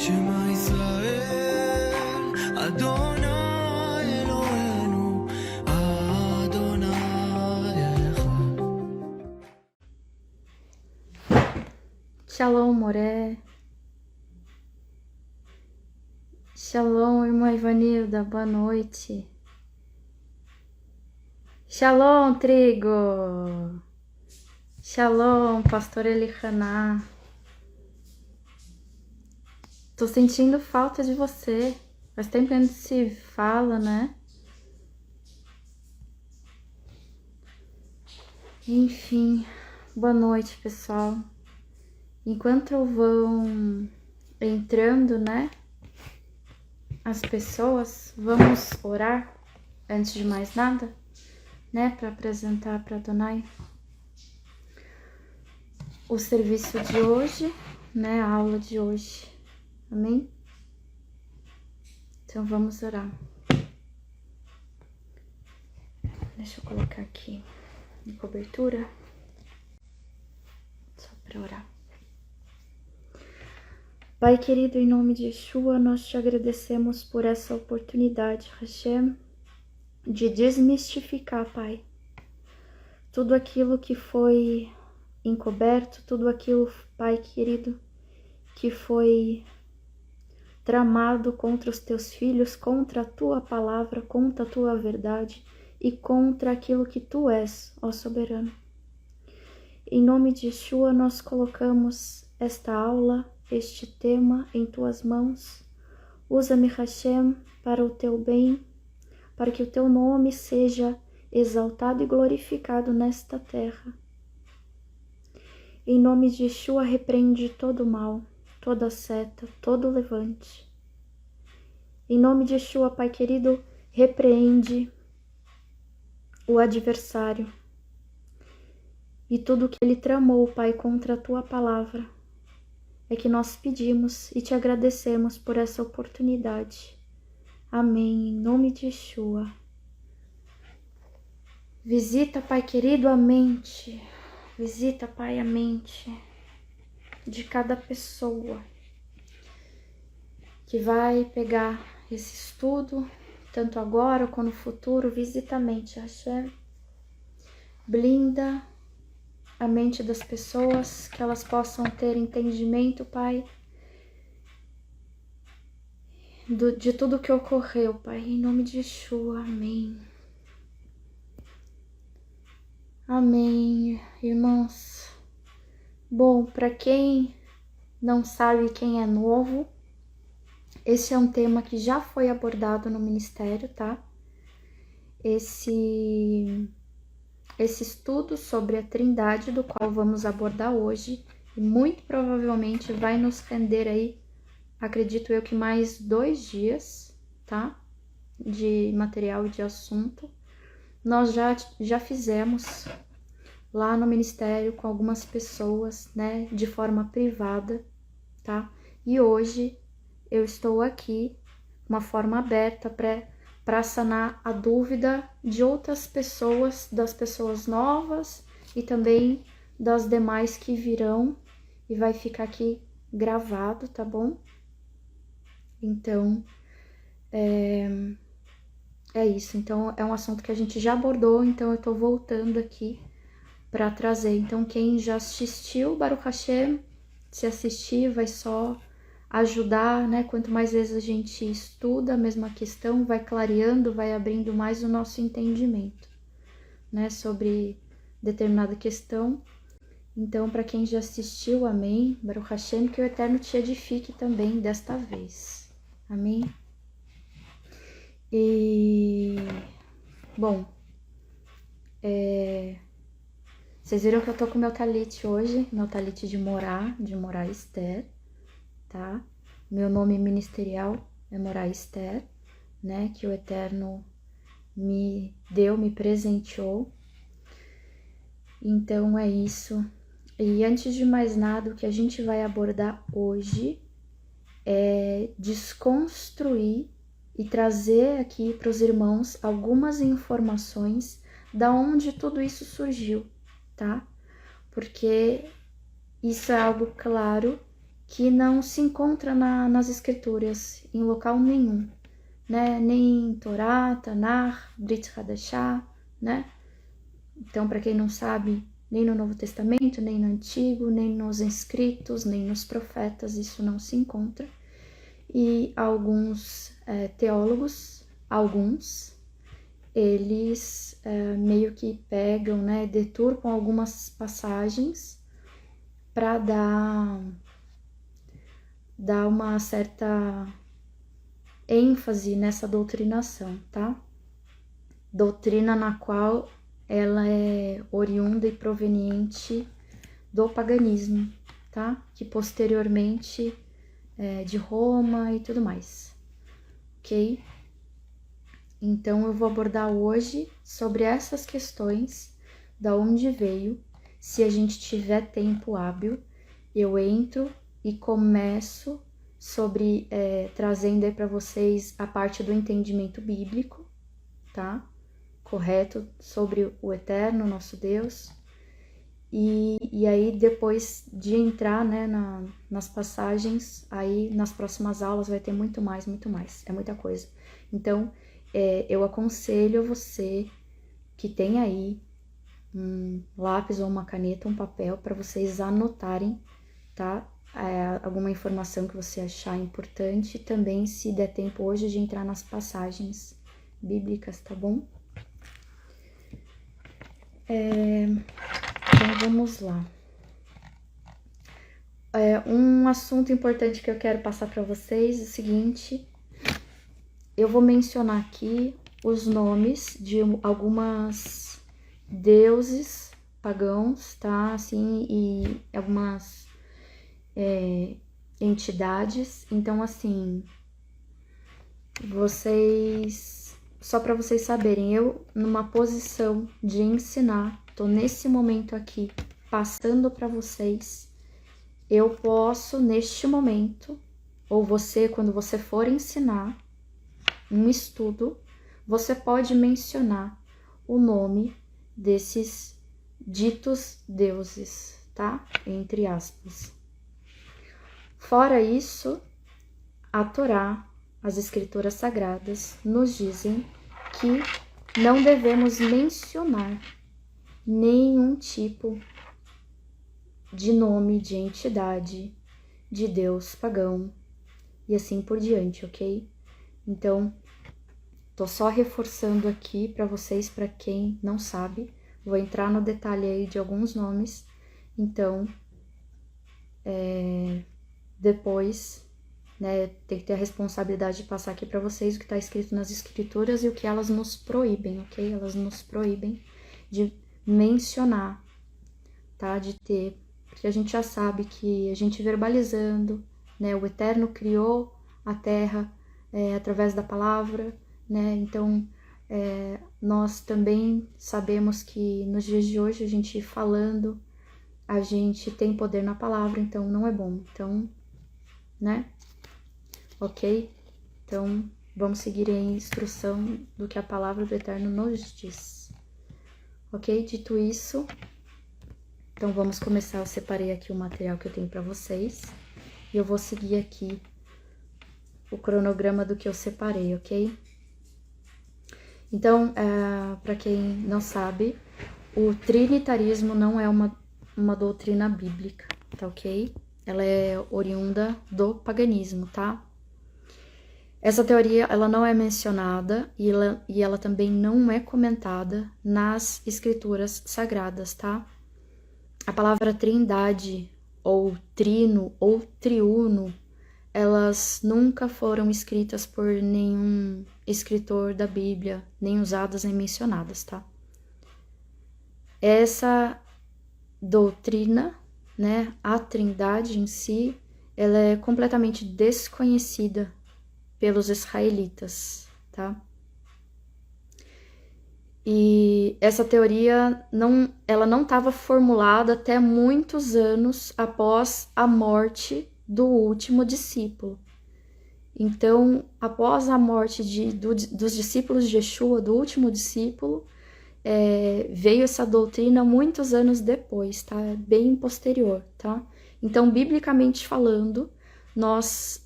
Shema Israel, Adonai Eloheinu, Adonai Echad. Shalom, Moré. Shalom, irmã Ivanilda, boa noite. Shalom, Trigo. Shalom, pastor Elihaná. Tô sentindo falta de você. Faz tempo que a gente se fala, né? Enfim, boa noite, pessoal. Enquanto vão entrando, né, as pessoas, vamos orar antes de mais nada, né, para apresentar para Adonai o serviço de hoje, né, a aula de hoje. Amém? Então vamos orar. Deixa eu colocar aqui a cobertura, só para orar. Pai querido, em nome de Yeshua, nós te agradecemos por essa oportunidade, Hashem, de desmistificar, Pai, tudo aquilo que foi encoberto, tudo aquilo, Pai querido, que foi tramado contra os teus filhos, contra a tua palavra, contra a tua verdade e contra aquilo que tu és, ó soberano. Em nome de Yeshua, nós colocamos esta aula, este tema em tuas mãos. Usa-me, Hashem, para o teu bem, para que o teu nome seja exaltado e glorificado nesta terra. Em nome de Yeshua, repreende todo o mal, toda seta, todo levante. Em nome de Yeshua, Pai querido, repreende o adversário e tudo que ele tramou, Pai, contra a tua palavra. É que nós pedimos e te agradecemos por essa oportunidade. Amém. Em nome de Yeshua. Visita, Pai querido, a mente. Visita, Pai, a mente de cada pessoa que vai pegar esse estudo, tanto agora quanto no futuro. Visita a mente, Hashem. Blinda a mente das pessoas, que elas possam ter entendimento, Pai, de tudo que ocorreu, Pai, em nome de Yeshua. Amém. Amém, irmãos. Bom, para quem não sabe, quem é novo, esse é um tema que já foi abordado no ministério, tá? Esse estudo sobre a Trindade, do qual vamos abordar hoje, e muito provavelmente vai nos render aí, acredito eu que mais 2 dias, tá? De material e de assunto. Nós já fizemos lá no ministério com algumas pessoas, né, de forma privada, tá? E hoje eu estou aqui, de uma forma aberta, para sanar a dúvida de outras pessoas, das pessoas novas e também das demais que virão, e vai ficar aqui gravado, tá bom? Então, é isso. Então, é um assunto que a gente já abordou, então eu tô voltando aqui para trazer. Então, quem já assistiu, Baruch Hashem, se assistir vai só ajudar, né? Quanto mais vezes a gente estuda a mesma questão, vai clareando, vai abrindo mais o nosso entendimento, né? Sobre determinada questão. Então, para quem já assistiu, amém. Baruch Hashem, que o Eterno te edifique também desta vez. Amém. E, bom, vocês viram que eu tô com meu talite hoje, meu talite de Morá Esther, tá? Meu nome ministerial é Morá Esther, né? Que o Eterno me deu, me presenteou. Então é isso. E antes de mais nada, o que a gente vai abordar hoje é desconstruir e trazer aqui para os irmãos algumas informações da onde tudo isso surgiu, tá? Porque isso é algo claro que não se encontra nas escrituras, em local nenhum, né? Nem em Torá, Tanar, Brit Hadashah, né? Então, para quem não sabe, nem no Novo Testamento, nem no Antigo, nem nos escritos, nem nos profetas, isso não se encontra. E alguns teólogos, eles meio que pegam, né, deturpam algumas passagens para dar uma certa ênfase nessa doutrinação, tá? Doutrina na qual ela é oriunda e proveniente do paganismo, tá? Que posteriormente de Roma e tudo mais, ok? Então eu vou abordar hoje sobre essas questões, da onde veio. Se a gente tiver tempo hábil, eu entro e começo sobre trazendo aí para vocês a parte do entendimento bíblico, tá? Correto, sobre o Eterno, nosso Deus. E aí, depois de entrar, né, nas passagens, aí nas próximas aulas vai ter muito mais, é muita coisa. Então, eu aconselho você que tem aí um lápis ou uma caneta, um papel, para vocês anotarem, tá? Alguma informação que você achar importante, também, se der tempo hoje, de entrar nas passagens bíblicas, tá bom? Então, vamos lá. Um assunto importante que eu quero passar para vocês é o seguinte: eu vou mencionar aqui os nomes de algumas deuses pagãos, tá? Assim, e algumas entidades. Então, assim, só para vocês saberem, eu, numa posição de ensinar, tô nesse momento aqui passando para vocês, eu posso neste momento, ou você, quando você for ensinar um estudo, você pode mencionar o nome desses ditos deuses, tá? Entre aspas. Fora isso, a Torá, as escrituras sagradas, nos dizem que não devemos mencionar nenhum tipo de nome de entidade, de deus pagão e assim por diante, ok? Então, tô só reforçando aqui para vocês, para quem não sabe, vou entrar no detalhe aí de alguns nomes, então, depois, né, tem que ter a responsabilidade de passar aqui para vocês o que está escrito nas escrituras e o que elas nos proíbem, ok? Elas nos proíbem de mencionar, tá? De ter, porque a gente já sabe que a gente verbalizando, né, o Eterno criou a terra através da palavra, né? Então, nós também sabemos que nos dias de hoje, a gente falando, a gente tem poder na palavra, então não é bom. Então, né? Ok? Então, vamos seguir a instrução do que a palavra do Eterno nos diz. Ok? Dito isso, então vamos começar. Eu separei aqui o material que eu tenho para vocês e eu vou seguir aqui o cronograma do que eu separei, ok? Então, para quem não sabe, o trinitarismo não é uma doutrina bíblica, tá ok? Ela é oriunda do paganismo, tá? Essa teoria, ela não é mencionada e ela também não é comentada nas escrituras sagradas, tá? A palavra trindade, ou trino, ou triuno, elas nunca foram escritas por nenhum escritor da Bíblia, nem usadas nem mencionadas, tá? Essa doutrina, né, a trindade em si, ela é completamente desconhecida pelos israelitas, tá? E essa teoria ela não estava formulada até muitos anos após a morte do último discípulo. Então, após a morte dos discípulos de Yeshua, do último discípulo, veio essa doutrina muitos anos depois, tá? Bem posterior, tá? Então, biblicamente falando, nós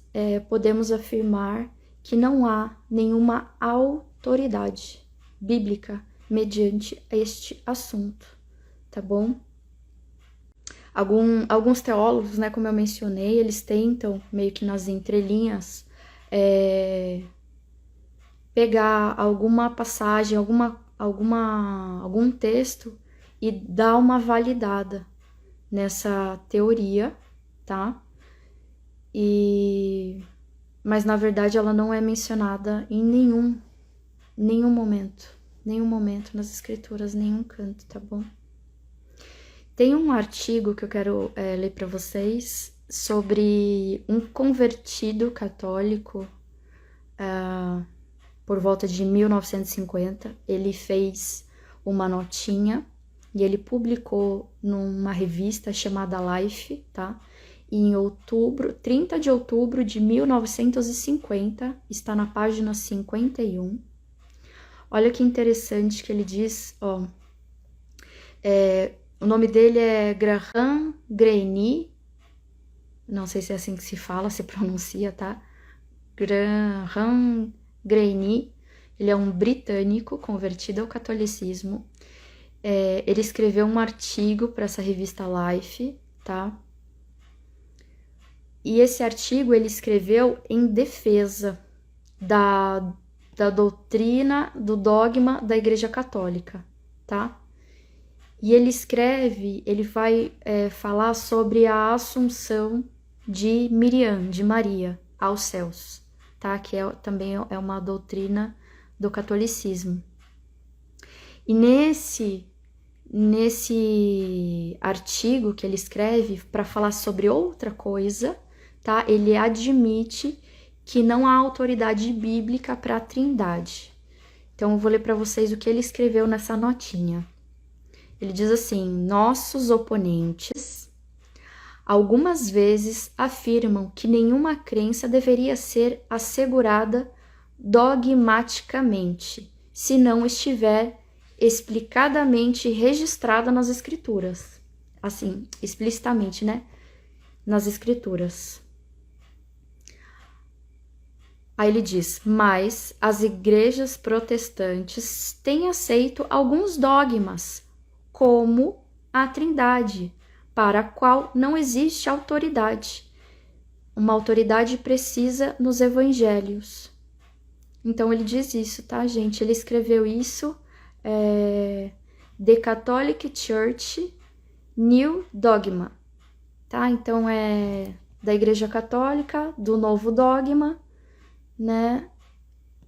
podemos afirmar que não há nenhuma autoridade bíblica mediante este assunto, tá bom? Alguns teólogos, né, como eu mencionei, eles tentam, meio que nas entrelinhas, pegar alguma passagem, algum texto e dar uma validada nessa teoria, tá? Mas na verdade ela não é mencionada em nenhum momento nas escrituras, nenhum canto, tá bom? Tem um artigo que eu quero ler para vocês sobre um convertido católico por volta de 1950. Ele fez uma notinha e ele publicou numa revista chamada Life, tá? Em 30 de outubro de 1950, está na página 51. Olha que interessante que ele diz, ó. O nome dele é Graham Greene, não sei se é assim que se fala, se pronuncia, tá? Graham Greene, ele é um britânico convertido ao catolicismo. Ele escreveu um artigo para essa revista Life, tá? E esse artigo ele escreveu em defesa da doutrina, do dogma da Igreja Católica, tá? E ele vai falar sobre a assunção de Miriam, de Maria, aos céus, tá? Que também é uma doutrina do catolicismo. E nesse artigo que ele escreve para falar sobre outra coisa, tá? Ele admite que não há autoridade bíblica para a Trindade. Então eu vou ler para vocês o que ele escreveu nessa notinha. Ele diz assim: nossos oponentes algumas vezes afirmam que nenhuma crença deveria ser assegurada dogmaticamente, se não estiver explicadamente registrada nas escrituras. Assim, explicitamente, né? Nas escrituras. Aí ele diz: mas as igrejas protestantes têm aceito alguns dogmas, como a Trindade, para a qual não existe autoridade. Uma autoridade precisa nos evangelhos. Então ele diz isso, tá, gente? Ele escreveu isso, The Catholic Church New Dogma, tá? Então é da Igreja Católica, do Novo Dogma, né?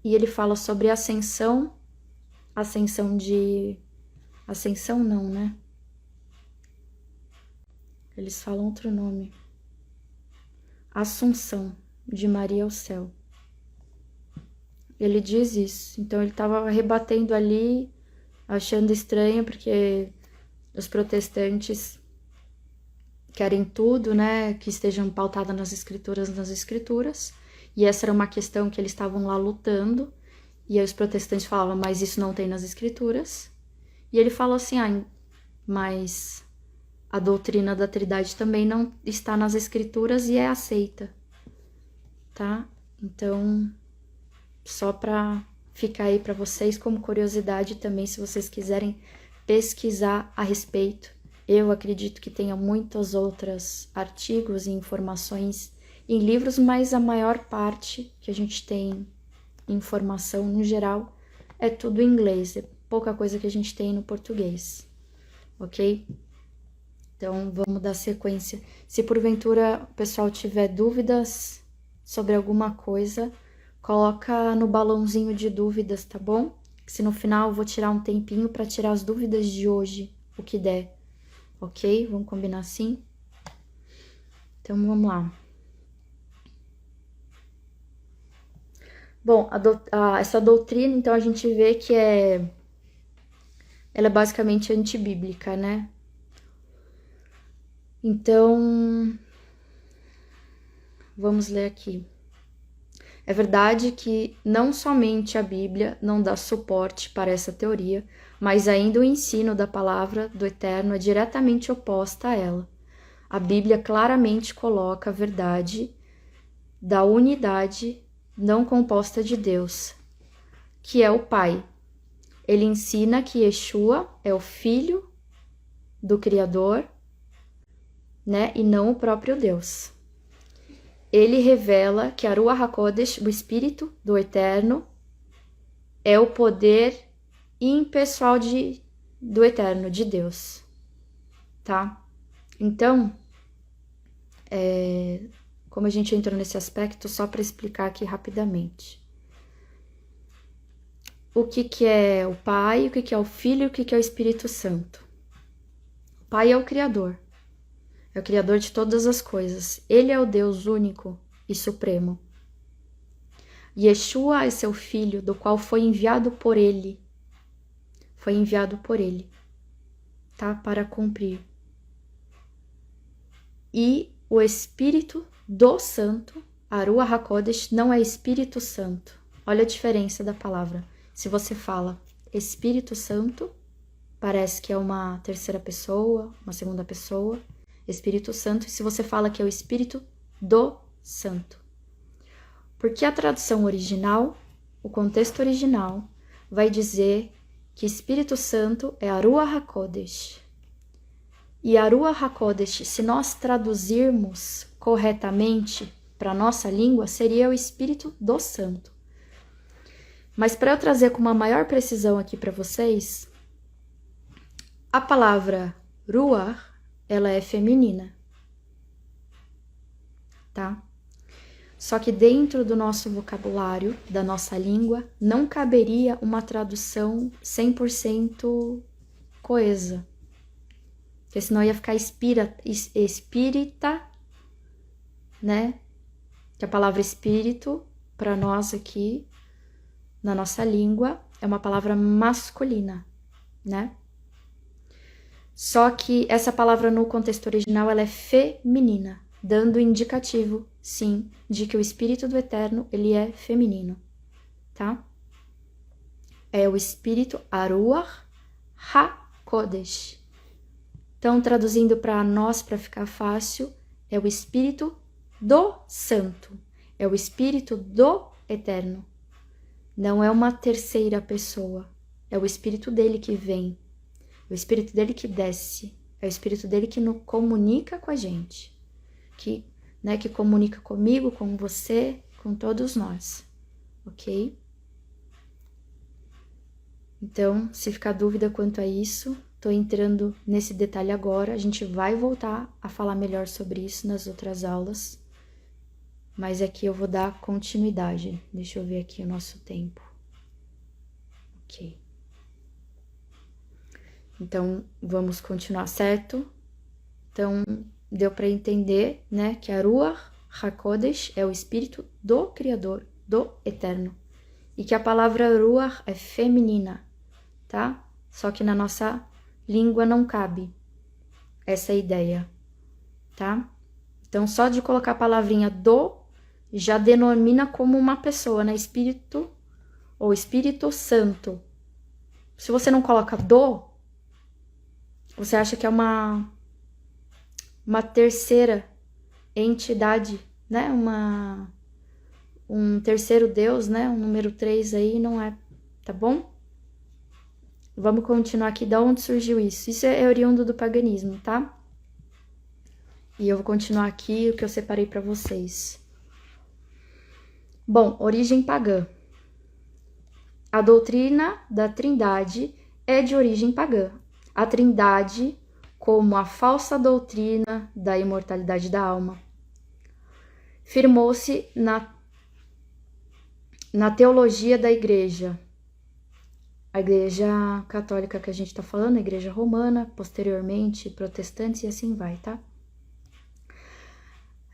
E ele fala sobre ascensão não, né? Eles falam outro nome. Assunção de Maria ao céu. Ele diz isso. Então ele estava rebatendo ali, achando estranho, porque os protestantes querem tudo, né? Que estejam pautadas nas escrituras. E essa era uma questão que eles estavam lá lutando. E aí os protestantes falavam, mas isso não tem nas escrituras. E ele falou assim, mas a doutrina da Trindade também não está nas escrituras e é aceita, tá? Então, só para ficar aí para vocês como curiosidade também, se vocês quiserem pesquisar a respeito. Eu acredito que tenha muitos outros artigos e informações em livros, mas a maior parte que a gente tem informação no geral é tudo em inglês, é pouca coisa que a gente tem no português, ok? Então, vamos dar sequência. Se porventura o pessoal tiver dúvidas sobre alguma coisa, coloca no balãozinho de dúvidas, tá bom? Se no final eu vou tirar um tempinho para tirar as dúvidas de hoje, o que der, ok? Vamos combinar assim? Então, vamos lá. Bom, essa doutrina, então, a gente vê que ela é basicamente antibíblica, né? Então, vamos ler aqui. É verdade que não somente a Bíblia não dá suporte para essa teoria, mas ainda o ensino da palavra do Eterno é diretamente oposta a ela. a Bíblia claramente coloca a verdade da unidade não composta de Deus, que é o Pai. Ele ensina que Yeshua é o Filho do Criador, né, e não o próprio Deus. Ele revela que a Ruach HaKodesh, o Espírito do Eterno, é o poder impessoal do Eterno, de Deus, tá? Então, como a gente entrou nesse aspecto, só para explicar aqui rapidamente. O que é o Pai, o que é o Filho e o que é o Espírito Santo. O Pai é o Criador. É o Criador de todas as coisas. Ele é o Deus único e supremo. Yeshua é seu Filho, do qual foi enviado por Ele. Foi enviado por Ele, tá? Para cumprir. E o Espírito do Santo, a Ruach HaKodesh, não é Espírito Santo. Olha a diferença da palavra. Se você fala Espírito Santo, parece que é uma terceira pessoa, uma segunda pessoa. Espírito Santo, e se você fala que é o Espírito do Santo. Porque a tradução original, o contexto original, vai dizer que Espírito Santo é a Ruach HaKodesh. E a Ruach HaKodesh, se nós traduzirmos corretamente para a nossa língua, seria o Espírito do Santo. Mas para eu trazer com uma maior precisão aqui para vocês, a palavra Ruach, ela é feminina, tá? Só que dentro do nosso vocabulário, da nossa língua, não caberia uma tradução 100% coesa. Porque senão ia ficar espírita, né? Que a palavra espírito, para nós aqui, na nossa língua, é uma palavra masculina, né? Só que essa palavra no contexto original ela é feminina, dando indicativo, sim, de que o Espírito do Eterno ele é feminino, tá? É o Espírito Ruach HaKodesh. Então, traduzindo para nós, para ficar fácil, é o Espírito do Santo, é o Espírito do Eterno. Não é uma terceira pessoa, é o Espírito dele que vem. É o Espírito dele que desce, é o Espírito dele que nos comunica com a gente, que comunica comigo, com você, com todos nós, ok? Então, se ficar dúvida quanto a isso, tô entrando nesse detalhe agora, a gente vai voltar a falar melhor sobre isso nas outras aulas, mas aqui eu vou dar continuidade. Deixa eu ver aqui o nosso tempo. Ok. Então, vamos continuar, certo? Então, deu para entender, né, que a Ruach HaKodesh é o Espírito do Criador, do Eterno. E que a palavra Ruach é feminina, tá? Só que na nossa língua não cabe essa ideia, tá? Então, só de colocar a palavrinha do, já denomina como uma pessoa, né? Espírito ou Espírito Santo. Se você não coloca do, você acha que é uma terceira entidade, né? Um terceiro Deus, né? Um número 3 aí, não é, tá bom? Vamos continuar aqui, da onde surgiu isso? Isso é oriundo do paganismo, tá? E eu vou continuar aqui o que eu separei para vocês. Bom, origem pagã. A doutrina da Trindade é de origem pagã. A Trindade, como a falsa doutrina da imortalidade da alma, firmou-se na teologia da Igreja. A Igreja Católica que a gente está falando, a Igreja Romana, posteriormente protestantes e assim vai, tá?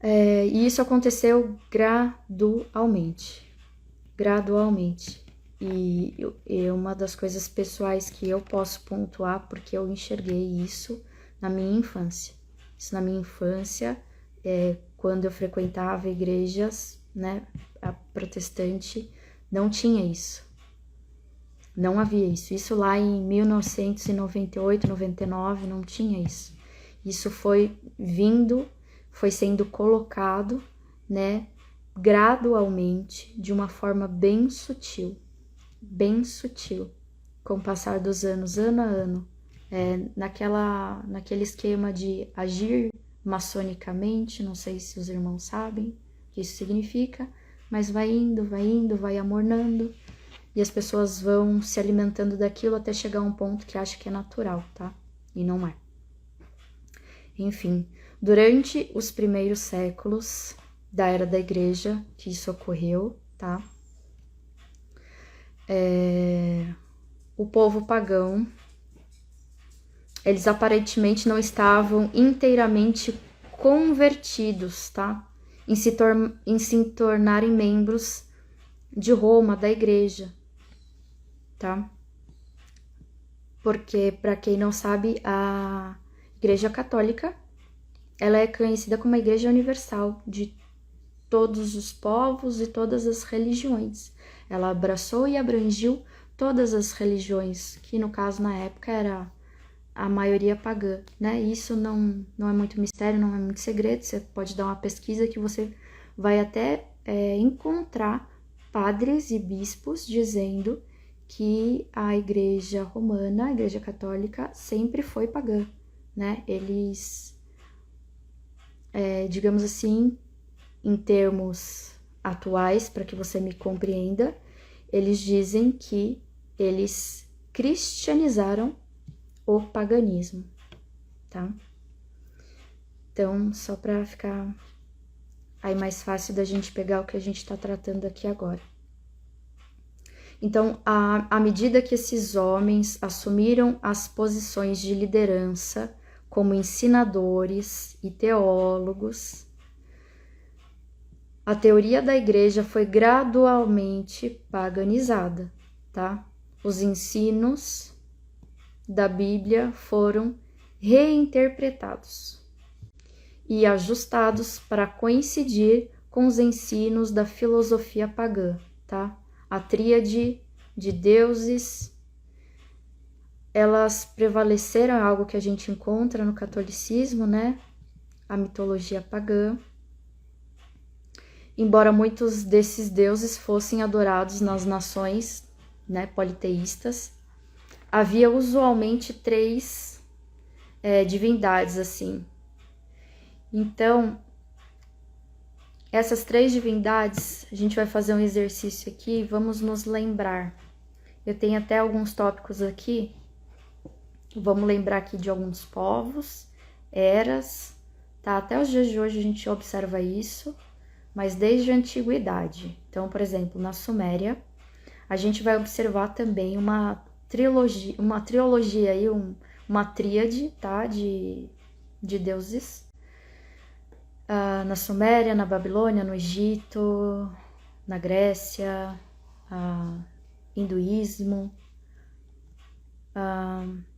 E isso aconteceu gradualmente. E uma das coisas pessoais que eu posso pontuar, porque eu enxerguei isso na minha infância. Isso na minha infância, quando eu frequentava igrejas, né, a protestante, não tinha isso. Não havia isso. Isso lá em 1998, 99, não tinha isso. Isso foi sendo colocado, né, gradualmente, de uma forma bem sutil, com o passar dos anos, ano a ano, naquele esquema de agir maçonicamente, não sei se os irmãos sabem o que isso significa, mas vai indo, vai amornando, e as pessoas vão se alimentando daquilo até chegar a um ponto que acha que é natural, tá? E não é. Enfim, durante os primeiros séculos da era da igreja que isso ocorreu, tá? O povo pagão, eles aparentemente não estavam inteiramente convertidos, tá? Em se tornarem membros de Roma, da igreja, tá? Porque, para quem não sabe, a Igreja Católica, ela é conhecida como a Igreja Universal de todos os povos e todas as religiões. Ela abraçou e abrangiu todas as religiões, que no caso na época era a maioria pagã, né? Isso não é muito mistério, não é muito segredo, você pode dar uma pesquisa que você vai até encontrar padres e bispos dizendo que a Igreja Romana, a Igreja Católica, sempre foi pagã, né? Eles, digamos assim, em termos atuais, para que você me compreenda, eles dizem que eles cristianizaram o paganismo, tá? Então, só para ficar aí mais fácil da gente pegar o que a gente está tratando aqui agora. Então, à medida que esses homens assumiram as posições de liderança como ensinadores e teólogos, a teoria da igreja foi gradualmente paganizada, tá? Os ensinos da Bíblia foram reinterpretados e ajustados para coincidir com os ensinos da filosofia pagã, tá? A tríade de deuses, elas prevaleceram, é algo que a gente encontra no catolicismo, né? A mitologia pagã. Embora muitos desses deuses fossem adorados nas nações, né, politeístas, havia usualmente 3 divindades, assim. Então, essas 3 divindades, a gente vai fazer um exercício aqui, vamos nos lembrar. Eu tenho até alguns tópicos aqui, vamos lembrar aqui de alguns povos, eras, tá? Até os dias de hoje a gente observa isso, mas desde a antiguidade. Então, por exemplo, na Suméria, a gente vai observar também uma trilogia aí, uma tríade, tá? De deuses. Na Suméria, na Babilônia, no Egito, na Grécia, hinduísmo.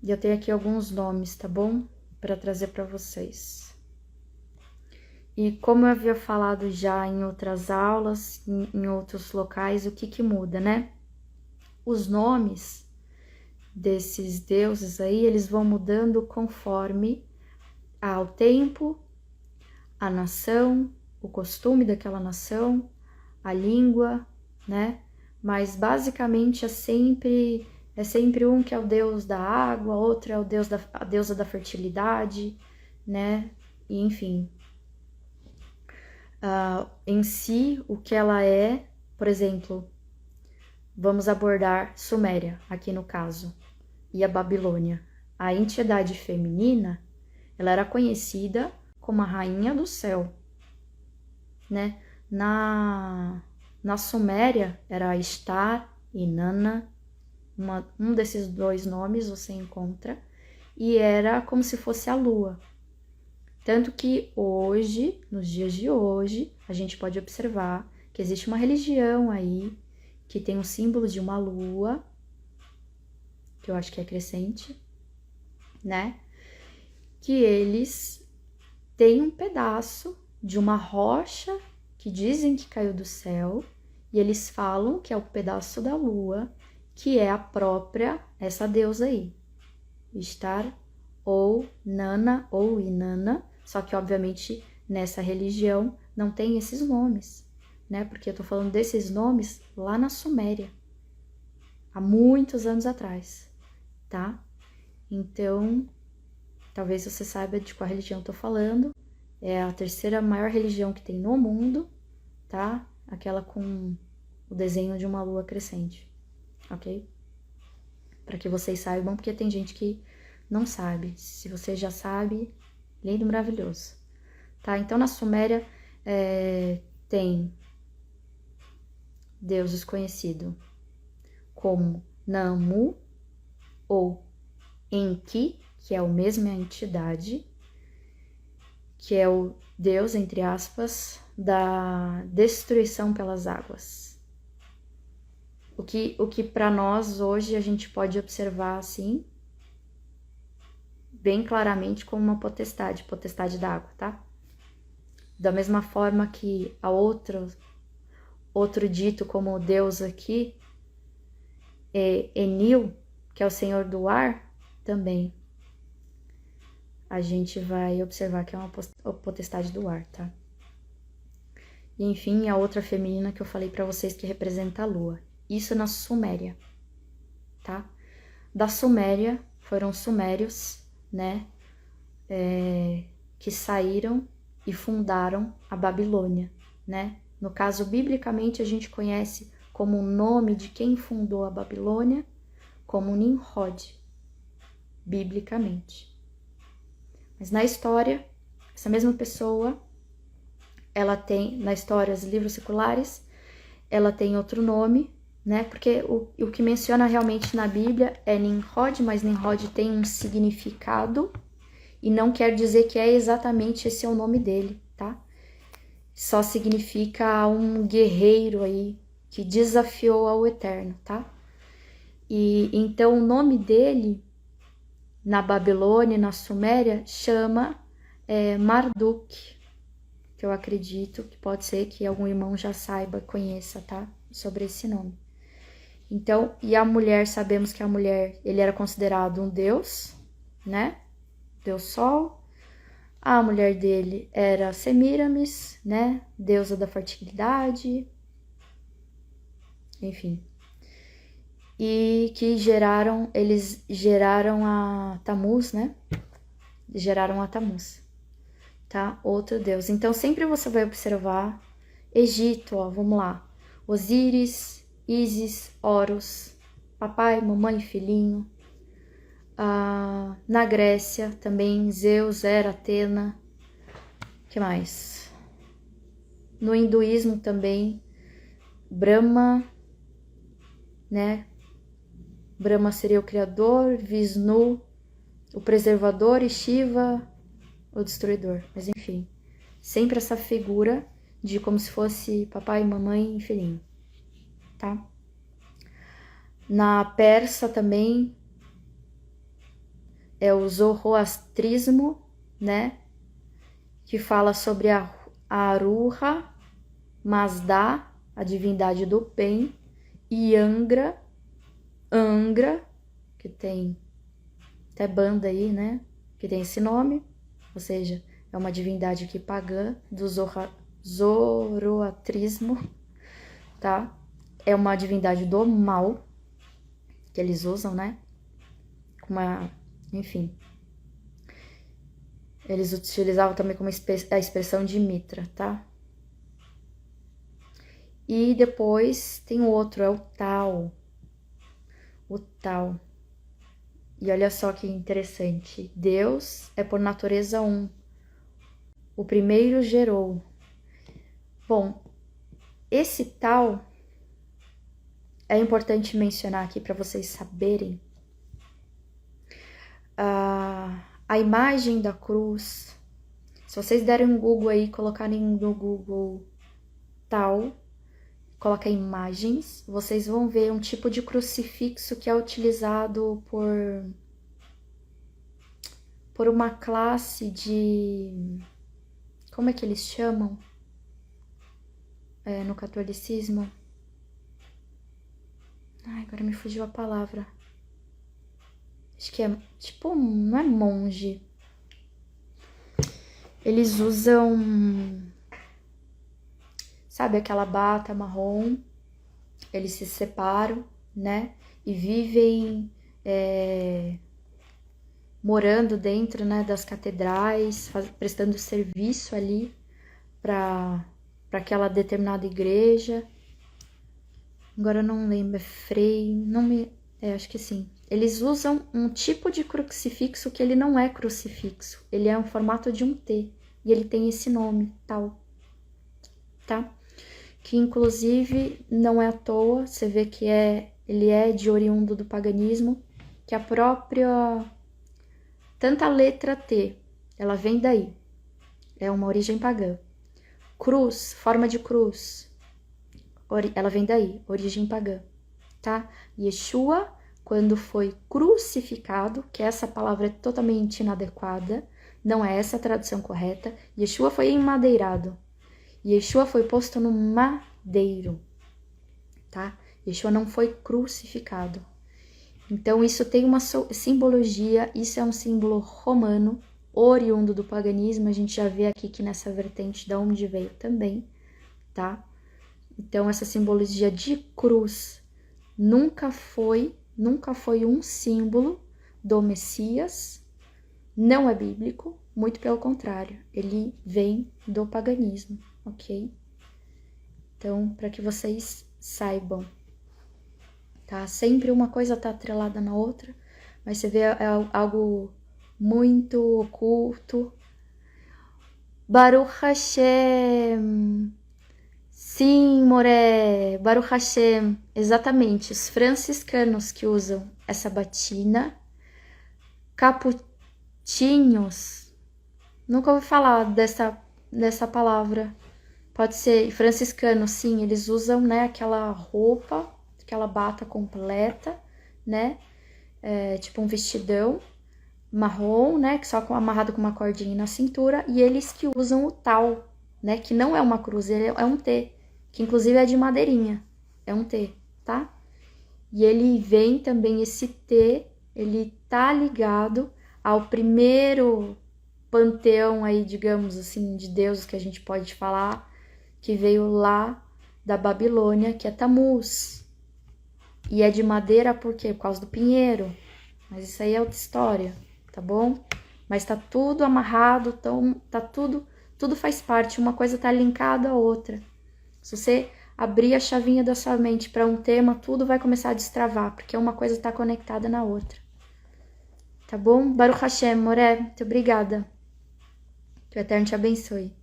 E eu tenho aqui alguns nomes, tá bom? Para trazer para vocês. E como eu havia falado já em outras aulas, em outros locais, o que muda, né? Os nomes desses deuses aí, eles vão mudando conforme ao tempo, a nação, o costume daquela nação, a língua, né? Mas basicamente é sempre um que é o deus da água, outro é a deusa da fertilidade, né? E, enfim. Em si, o que ela é, por exemplo, vamos abordar Suméria, aqui no caso, e a Babilônia. A entidade feminina, ela era conhecida como a rainha do céu, né? Na Suméria, era Ishtar e Nana, um desses 2 nomes você encontra, e era como se fosse a lua. Tanto que hoje, nos dias de hoje, a gente pode observar que existe uma religião aí que tem um símbolo de uma lua, que eu acho que é crescente, né? Que eles têm um pedaço de uma rocha que dizem que caiu do céu, e eles falam que é o pedaço da lua, que é a própria, essa deusa aí, Ishtar ou Nana ou Inanna, só que obviamente nessa religião não tem esses nomes, né? Porque eu tô falando desses nomes lá na Suméria, há muitos anos atrás, tá? Então, talvez você saiba de qual religião eu tô falando. É a terceira maior religião que tem no mundo, tá? Aquela com o desenho de uma lua crescente, ok? Para que vocês saibam, porque tem gente que não sabe. Se você já sabe, lindo, maravilhoso. Tá? Então, na Suméria tem Deus desconhecido como Namu ou Enki, que é a mesma entidade, que é o Deus, entre aspas, da destruição pelas águas. O que para nós hoje a gente pode observar assim, bem claramente como uma potestade da água, tá? Da mesma forma que a outro dito como Deus aqui, é Enil, que é o Senhor do ar, também a gente vai observar que é uma potestade do ar, tá? E enfim, a outra feminina que eu falei pra vocês que representa a lua. Isso na Suméria, tá? Da Suméria, foram os sumérios, né? Que saíram e fundaram a Babilônia, né? No caso, biblicamente, a gente conhece como o nome de quem fundou a Babilônia como Nimrod, biblicamente. Mas na história, essa mesma pessoa, ela tem, na história, os livros seculares, ela tem outro nome, né? Porque o que menciona realmente na Bíblia é Nimrod, mas Nimrod tem um significado e não quer dizer que é exatamente esse é o nome dele, tá? Só significa um guerreiro aí que desafiou ao Eterno, tá? E então o nome dele na Babilônia, na Suméria, chama Marduk, que eu acredito que pode ser que algum irmão já saiba, conheça, tá? Sobre esse nome. Então, e a mulher, sabemos que a mulher, ele era considerado um deus, né? Deus Sol. A mulher dele era Semiramis, né? Deusa da fertilidade. Enfim. E que eles geraram a Tammuz, né? Geraram a Tammuz, tá? Outro deus. Então, sempre você vai observar Egito, ó, vamos lá. Osíris, Ísis, Horus, papai, mamãe, filhinho. Na Grécia também Zeus, Hera, Atena. Que mais? No hinduísmo também Brahma, né? Brahma seria o criador, Vishnu, o preservador, e Shiva, o destruidor. Mas enfim, sempre essa figura de como se fosse papai, mamãe e filhinho, tá? Na Persa também é o zoroastrismo, né? Que fala sobre a Aruha, Mazda, a divindade do bem, e Angra, que tem até banda aí, né? Que tem esse nome, ou seja, é uma divindade aqui pagã do zoroastrismo, tá? É uma divindade do mal que eles usam, né? Enfim. Eles utilizavam também como a expressão de Mitra, tá? E depois tem o outro, é o Tal. O Tal. E olha só que interessante. Deus é por natureza um. O primeiro gerou. Bom, esse Tal é importante mencionar aqui para vocês saberem. A imagem da cruz, se vocês derem um Google aí, colocarem no Google Tal, coloca imagens, vocês vão ver um tipo de crucifixo que é utilizado por uma classe de... Como é que eles chamam? No catolicismo? Ai, agora me fugiu a palavra. acho que é tipo, não é monge. Eles usam, sabe, aquela bata marrom, eles se separam, né, e vivem morando dentro, né, das catedrais, prestando serviço ali para aquela determinada igreja. Agora eu não lembro, é Frei, não me... acho que sim. Eles usam um tipo de crucifixo que ele não é crucifixo, ele é um formato de um T, e ele tem esse nome, tal, tá? Que inclusive não é à toa, você vê que ele é de oriundo do paganismo, que a própria... Tanta letra T, ela vem daí, é uma origem pagã. Cruz, forma de cruz, ela vem daí, origem pagã, tá? Yeshua, quando foi crucificado, que essa palavra é totalmente inadequada, não é essa a tradução correta, Yeshua foi emadeirado, Yeshua foi posto no madeiro, tá? Yeshua não foi crucificado. Então isso tem uma simbologia, isso é um símbolo romano, oriundo do paganismo, a gente já vê aqui que nessa vertente da onde veio também, tá? Então essa simbologia de cruz nunca foi um símbolo do Messias, não é bíblico, muito pelo contrário, ele vem do paganismo, ok? Então, para que vocês saibam, tá? Sempre uma coisa tá atrelada na outra, mas você vê algo muito oculto. Baruch Hashem. Sim, Moré, Baruch Hashem, exatamente, os franciscanos que usam essa batina, capuchinhos, nunca ouvi falar dessa palavra, pode ser franciscano, sim, eles usam, né, aquela roupa, aquela bata completa, né, tipo um vestidão marrom, né, que só amarrado com uma cordinha na cintura, e eles que usam o tal, né, que não é uma cruz, é um T, que inclusive é de madeirinha, é um T, tá? E ele vem também, esse T, ele tá ligado ao primeiro panteão aí, digamos assim, de deuses que a gente pode falar, que veio lá da Babilônia, que é Tamuz. E é de madeira por quê? Por causa do pinheiro. Mas isso aí é outra história, tá bom? Mas tá tudo amarrado, então tá tudo faz parte, uma coisa tá linkada à outra. Se você abrir a chavinha da sua mente para um tema, tudo vai começar a destravar, porque uma coisa está conectada na outra. Tá bom? Baruch Hashem, Moré, muito obrigada. Que o Eterno te abençoe.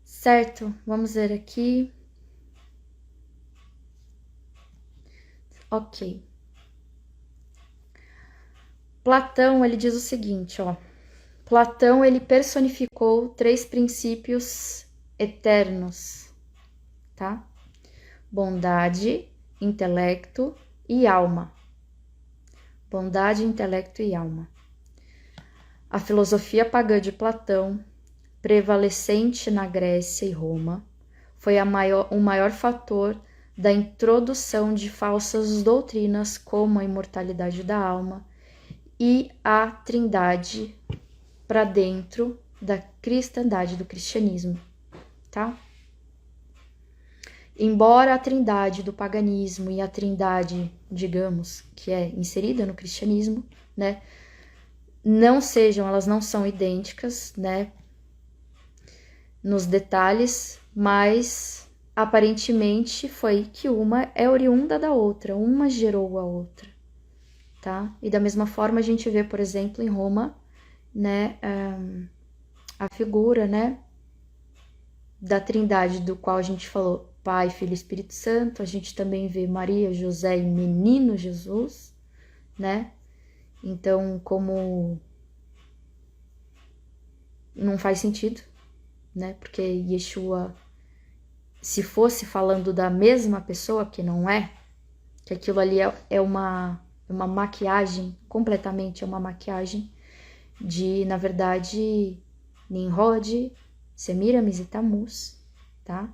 Certo, vamos ver aqui. Ok. Platão, ele diz o seguinte, ó. Platão, ele personificou 3 princípios eternos, tá? Bondade, intelecto e alma. Bondade, intelecto e alma. A filosofia pagã de Platão, prevalecente na Grécia e Roma, foi o maior fator da introdução de falsas doutrinas como a imortalidade da alma e a trindade para dentro da cristandade, do cristianismo, tá? Embora a trindade do paganismo e a trindade, digamos, que é inserida no cristianismo, né, elas não são idênticas, né, nos detalhes, mas aparentemente foi que uma é oriunda da outra, uma gerou a outra, tá? E da mesma forma a gente vê, por exemplo, em Roma, né, a figura, né, da trindade do qual a gente falou, Pai, Filho e Espírito Santo. A gente também vê Maria, José e menino Jesus, né? Então, como não faz sentido, né? Porque Yeshua, se fosse falando da mesma pessoa, que não é, que aquilo ali é uma maquiagem, completamente é uma maquiagem de, na verdade, Nimrod, Semiramis e Tamuz, tá?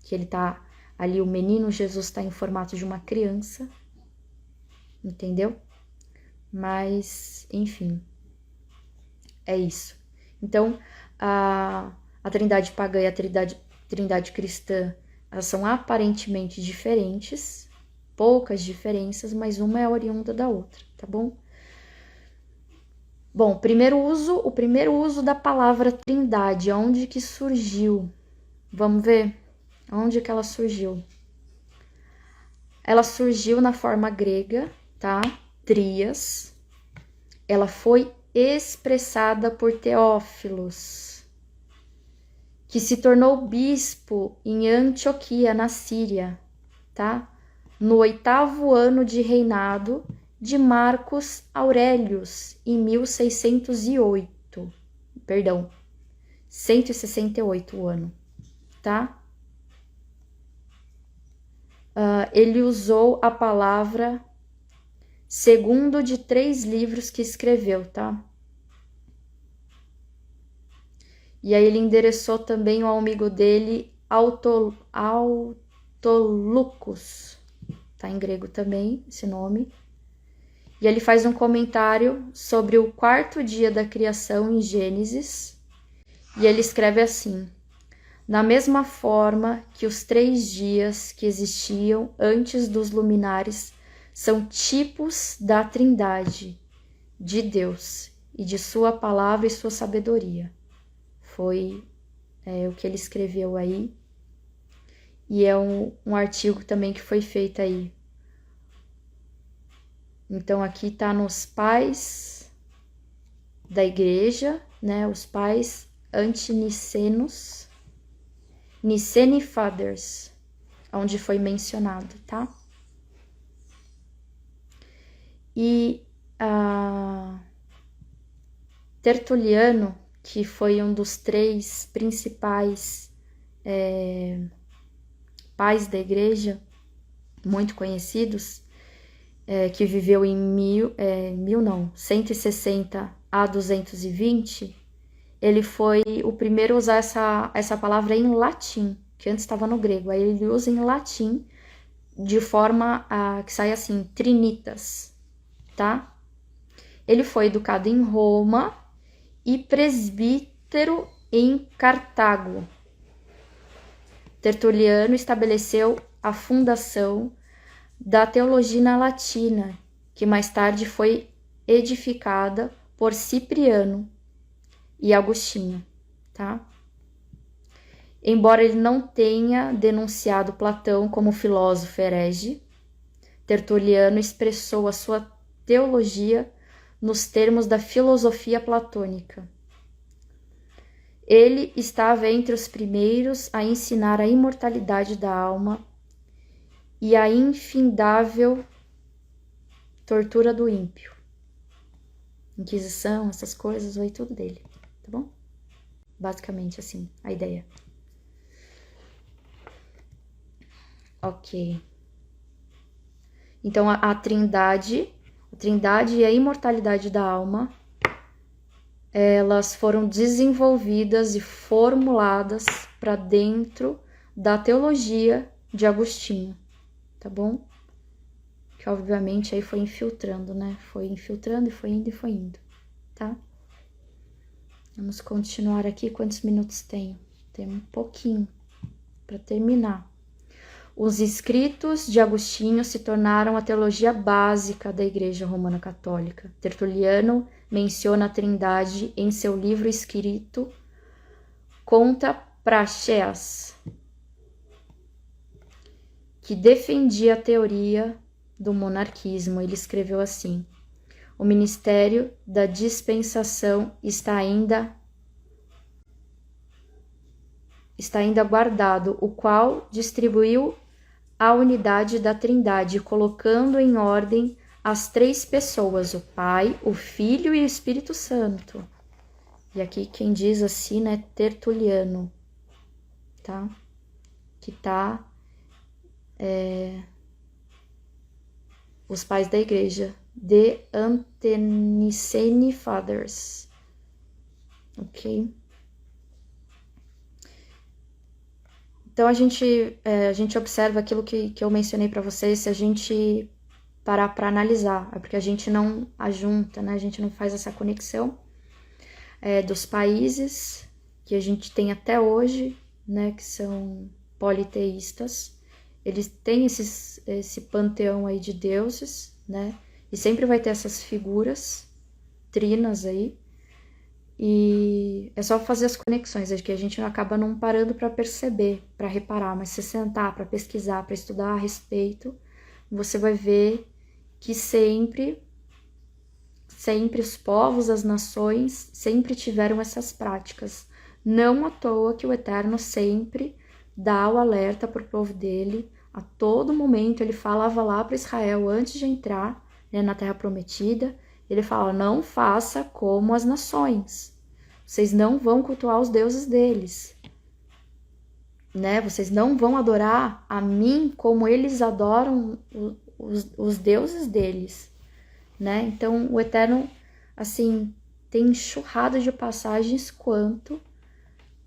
Que ele tá ali, o menino Jesus tá em formato de uma criança, entendeu? Mas, enfim, é isso. Então, a trindade pagã e a trindade cristã, elas são aparentemente diferentes, poucas diferenças, mas uma é oriunda da outra, tá bom? Bom, o primeiro uso da palavra trindade, onde que surgiu? Vamos ver onde que ela surgiu. Ela surgiu na forma grega, tá? Trias. Ela foi expressada por Teófilos, que se tornou bispo em Antioquia, na Síria, tá? No 8º ano de reinado de Marcos Aurelius, em 168 o ano, tá? Ele usou a palavra segundo de 3 livros que escreveu, tá? E aí ele endereçou também ao amigo dele, Autolucos, tá em grego também esse nome. E ele faz um comentário sobre o 4º dia da criação em Gênesis, e ele escreve assim: na mesma forma que os 3 dias que existiam antes dos luminares são tipos da Trindade, de Deus e de sua palavra e sua sabedoria. Foi o que ele escreveu aí. E é um artigo também que foi feito aí. Então aqui tá nos pais da igreja, né? Os pais antinicenos, Nicene Fathers, onde foi mencionado, tá? E Tertuliano, que foi um dos 3 principais pais da igreja, muito conhecidos, que viveu em 160 a 220, ele foi o primeiro a usar essa palavra em latim, que antes estava no grego. Aí ele usa em latim de forma que sai assim, trinitas, tá? Ele foi educado em Roma e presbítero em Cartago. Tertuliano estabeleceu a fundação da teologia latina, que mais tarde foi edificada por Cipriano e Agostinho, tá? Embora ele não tenha denunciado Platão como filósofo herege, Tertuliano expressou a sua teologia nos termos da filosofia platônica. Ele estava entre os primeiros a ensinar a imortalidade da alma e a infindável tortura do ímpio. Inquisição, essas coisas, foi tudo dele, tá bom? Basicamente assim, a ideia. Ok. Então, a trindade e a imortalidade da alma, elas foram desenvolvidas e formuladas para dentro da teologia de Agostinho, tá bom? Que obviamente aí foi infiltrando, né? Foi infiltrando e foi indo, tá? Vamos continuar aqui. Quantos minutos tenho? Tem um pouquinho para terminar. Os escritos de Agostinho se tornaram a teologia básica da Igreja Romana Católica. Tertuliano menciona a Trindade em seu livro escrito Contra Praxeas, que defendia a teoria do monarquismo. Ele escreveu assim: o ministério da dispensação está ainda guardado, o qual distribuiu a unidade da Trindade, colocando em ordem as 3 pessoas, o Pai, o Filho e o Espírito Santo. E aqui quem diz assim, né, Tertuliano, tá? Que tá os pais da igreja, The Antenicene Fathers, ok? Então a gente observa aquilo que eu mencionei para vocês. Se a gente parar para analisar, é porque a gente não ajunta, né? A gente não faz essa conexão dos países que a gente tem até hoje, né? Que são politeístas. Eles têm esse panteão aí de deuses, né? E sempre vai ter essas figuras trinas aí. E é só fazer as conexões, acho que a gente acaba não parando para perceber, para reparar, mas se sentar para pesquisar, para estudar a respeito, você vai ver que sempre os povos, as nações, sempre tiveram essas práticas. Não à toa que o Eterno sempre dá o alerta para o povo dele, a todo momento ele falava lá para Israel antes de entrar, né, na Terra Prometida, ele fala, não faça como as nações, vocês não vão cultuar os deuses deles, né? Vocês não vão adorar a mim como eles adoram os deuses deles, né? Então, o Eterno, assim, tem enxurrada de passagens quanto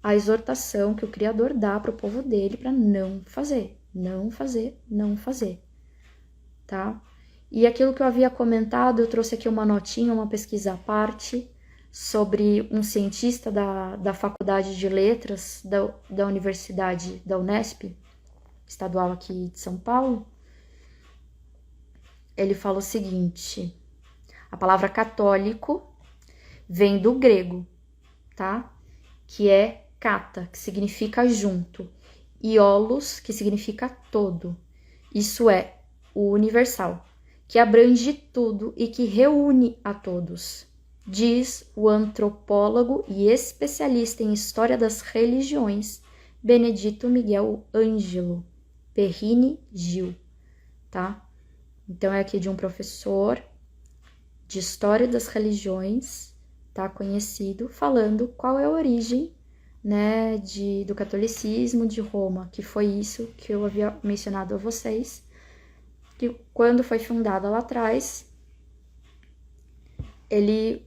à exortação que o Criador dá para o povo dele para não fazer, tá? E aquilo que eu havia comentado, eu trouxe aqui uma notinha, uma pesquisa à parte, sobre um cientista da Faculdade de Letras da Universidade da Unesp, estadual aqui de São Paulo. Ele fala o seguinte, a palavra católico vem do grego, tá? Que é kata, que significa junto, e holos, que significa todo. Isso é o universal, que abrange tudo e que reúne a todos. Diz o antropólogo e especialista em história das religiões, Benedito Miguel Ângelo Perrini Gil, tá? Então é aqui de um professor de história das religiões, tá? Conhecido, falando qual é a origem, né, do catolicismo de Roma, que foi isso que eu havia mencionado a vocês, que quando foi fundada lá atrás, ele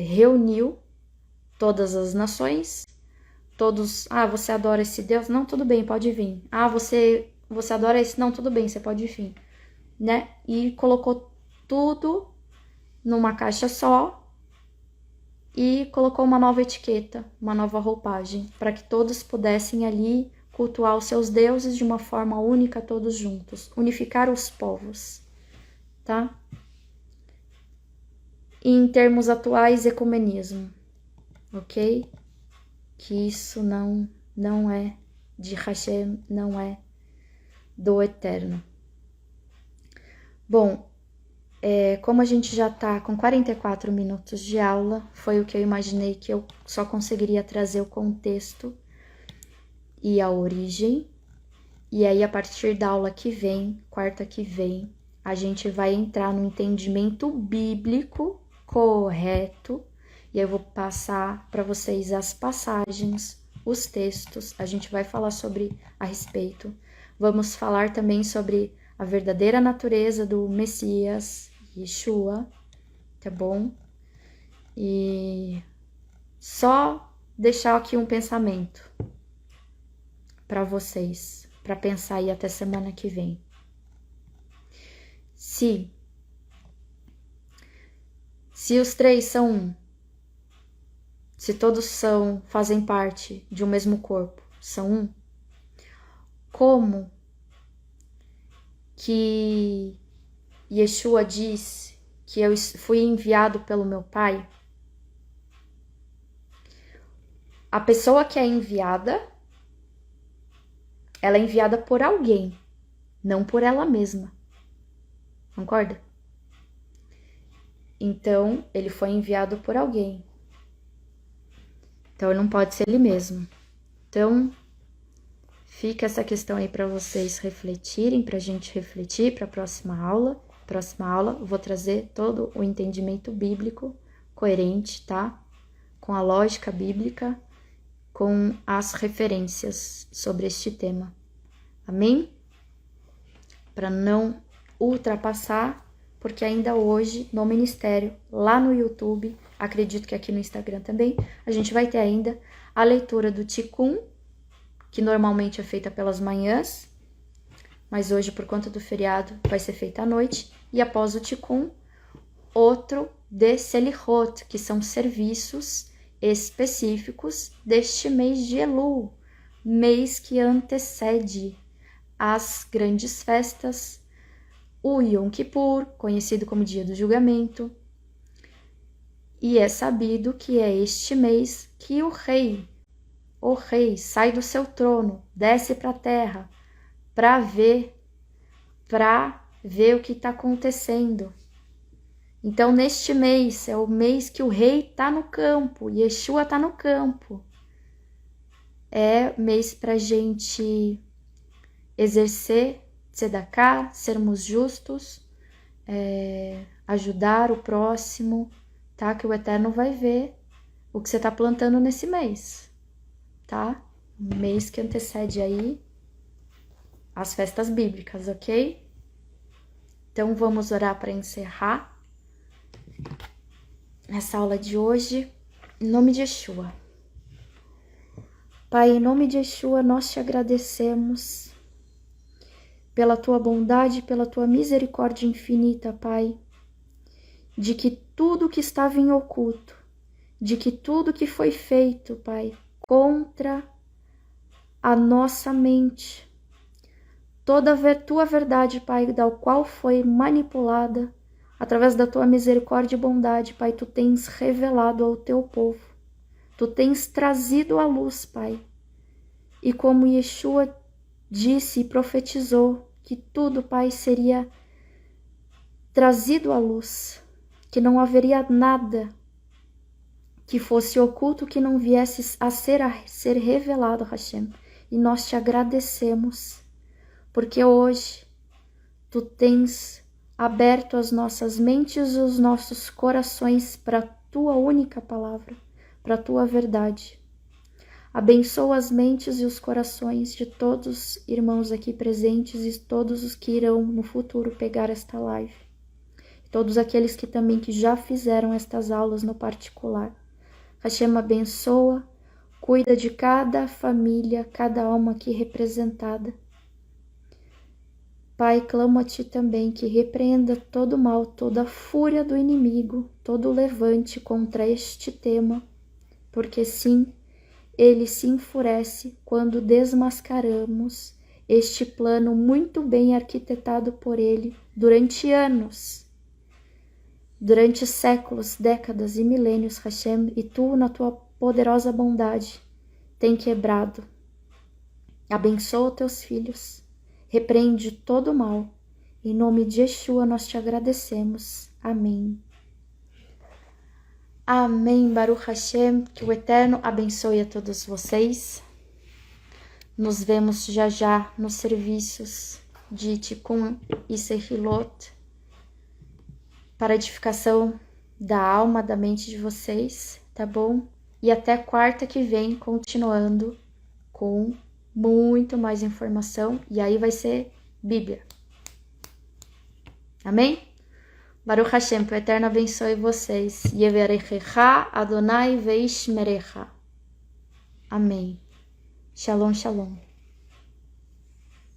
reuniu todas as nações, todos, você adora esse Deus? Não, tudo bem, pode vir. Você adora esse? Não, tudo bem, você pode vir, né? E colocou tudo numa caixa só e colocou uma nova etiqueta, uma nova roupagem, para que todos pudessem ali cultuar os seus deuses de uma forma única, todos juntos, unificar os povos, tá? E em termos atuais, ecumenismo, ok? Que isso não é de Hashem, não é do Eterno. Bom, como a gente já tá com 44 minutos de aula, foi o que eu imaginei que eu só conseguiria trazer o contexto e a origem. E aí, a partir da aula que vem, quarta que vem, a gente vai entrar no entendimento bíblico correto, e eu vou passar para vocês as passagens, os textos, a gente vai falar a respeito, vamos falar também sobre a verdadeira natureza do Messias, Yeshua, tá bom? E só deixar aqui um pensamento para vocês, para pensar aí até semana que vem. Se os três são um, se todos fazem parte de um mesmo corpo, são um, como que Yeshua diz que eu fui enviado pelo meu Pai? A pessoa que é enviada, ela é enviada por alguém, não por ela mesma. Concorda? Então, ele foi enviado por alguém. Então, ele não pode ser ele mesmo. Então, fica essa questão aí para vocês refletirem, para a gente refletir para a próxima aula. Próxima aula, eu vou trazer todo o entendimento bíblico coerente, tá? Com a lógica bíblica, com as referências sobre este tema. Amém? Para não ultrapassar, porque ainda hoje, no Ministério, lá no YouTube, acredito que aqui no Instagram também, a gente vai ter ainda a leitura do Tikkun, que normalmente é feita pelas manhãs, mas hoje, por conta do feriado, vai ser feita à noite, e após o Tikkun, outro de Selichot, que são serviços específicos deste mês de Elul, mês que antecede as grandes festas, o Yom Kippur, conhecido como Dia do Julgamento, e é sabido que é este mês que o rei sai do seu trono, desce para a terra, para ver o que está acontecendo. Então, neste mês, é o mês que o rei está no campo, Yeshua está no campo. É mês para a gente exercer tzedakah, sermos justos, ajudar o próximo, tá? Que o Eterno vai ver o que você está plantando nesse mês, tá? Mês que antecede aí as festas bíblicas, ok? Então, vamos orar para encerrar essa aula de hoje, em nome de Yeshua. Pai, em nome de Yeshua, nós te agradecemos pela tua bondade, pela tua misericórdia infinita, Pai, de que tudo que estava em oculto, de que tudo que foi feito, Pai, contra a nossa mente, toda a tua verdade, Pai, da qual foi manipulada, através da tua misericórdia e bondade, Pai, tu tens revelado ao teu povo. Tu tens trazido à luz, Pai. E como Yeshua disse e profetizou que tudo, Pai, seria trazido à luz, que não haveria nada que fosse oculto que não viesse a ser revelado, Hashem. E nós te agradecemos, porque hoje tu tens aberto as nossas mentes e os nossos corações para a tua única palavra, para a tua verdade. Abençoa as mentes e os corações de todos os irmãos aqui presentes e todos os que irão no futuro pegar esta live. Todos aqueles que também que já fizeram estas aulas no particular. Hashem abençoa, cuida de cada família, cada alma aqui representada. Pai, clamo a ti também que repreenda todo o mal, toda a fúria do inimigo, todo o levante contra este tema, porque sim, ele se enfurece quando desmascaramos este plano muito bem arquitetado por ele durante anos, durante séculos, décadas e milênios, Hashem, e tu, na tua poderosa bondade, tem quebrado. Abençoa teus filhos. Repreende todo o mal. Em nome de Yeshua nós te agradecemos. Amém. Amém, Baruch Hashem. Que o Eterno abençoe a todos vocês. Nos vemos já já nos serviços de Tikkun e Sehilot para a edificação da alma, da mente de vocês, tá bom? E até quarta que vem, continuando com muito mais informação, e aí vai ser Bíblia. Amém? Baruch Hashem, que o Eterno abençoe vocês. Yeverechecha Adonai veishmerecha. Amém. Shalom, shalom.